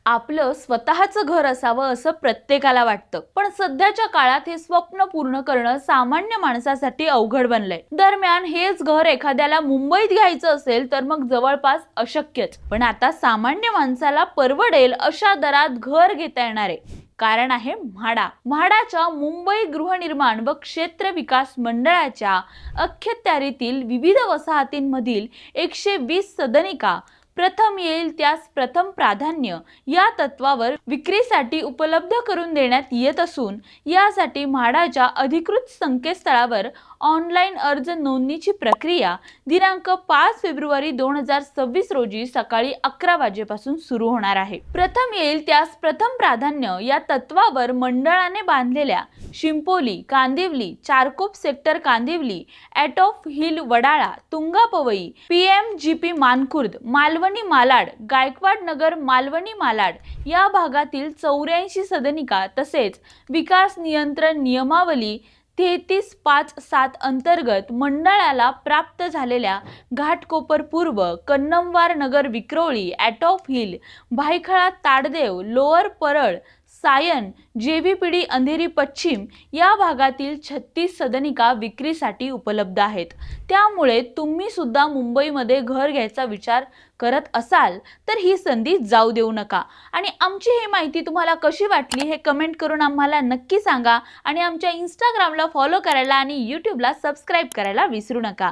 आपलं स्वतःचं घर असावं असं प्रत्येकाला वाटतं, पण सध्याच्या काळात हे स्वप्न पूर्ण करणं सामान्य माणसासाठी अवघड बनलंय. दरम्यान हेच घर एखाद्याला मुंबईत घ्यायचं असेल तर मग जवळपास अशक्यच. पण आता सामान्य माणसाला परवडेल अशा दरात घर घेता येणार आहे. कारण आहे म्हाडाच्या मुंबई गृहनिर्माण व क्षेत्र विकास मंडळाच्या अखत्यारीतील विविध वसाहतींमधील 120 सदनिका प्रथम येईल त्यास प्रथम प्राधान्य या तत्वावर विक्रीसाठी उपलब्ध करून देण्यात येत असून यासाठी म्हाडाच्या अधिकृत संकेतस्थळावर ऑनलाईन अर्ज नोंदणीची प्रक्रिया दिनांक 5 फेब्रुवारी 2026 रोजी सकाळी 11 वाजेपासून सुरू होणार आहे. प्रथम येईल त्यास प्रथम प्राधान्य या तत्वावर मंडळाने बांधलेल्या शिंपोली, कांदिवली, चारकोप सेक्टर कांदिवली, ॲटॉफ हिल वडाळा, तुंगापवई, PMGP मानखुर्द, मालवणी मालाड, गायकवाड नगर मालवणी मालाड या भागातील 84 सदनिका तसेच विकास नियंत्रण नियमावली 3357 अंतर्गत मंडळाला प्राप्त झालेल्या घाटकोपर पूर्व, कन्नमवार नगर विक्रोळी, ॲटॉफ हिल, भायखळा ताडदेव, लोअर परळ, सायन, JVPD अंधेरी पश्चिम या भागातील 36 सदनिका विक्रीसाठी उपलब्ध आहेत. त्यामुळे तुम्ही सुद्धा मुंबईमध्ये घर घ्यायचा विचार करत असाल तर ही संधी जाऊ देऊ नका. आणि आमची ही माहिती तुम्हाला कशी वाटली हे कमेंट करून आम्हाला नक्की सांगा आणि आमच्या इंस्टाग्रामला फॉलो करायला आणि यूट्यूबला सबस्क्राईब करायला विसरू नका.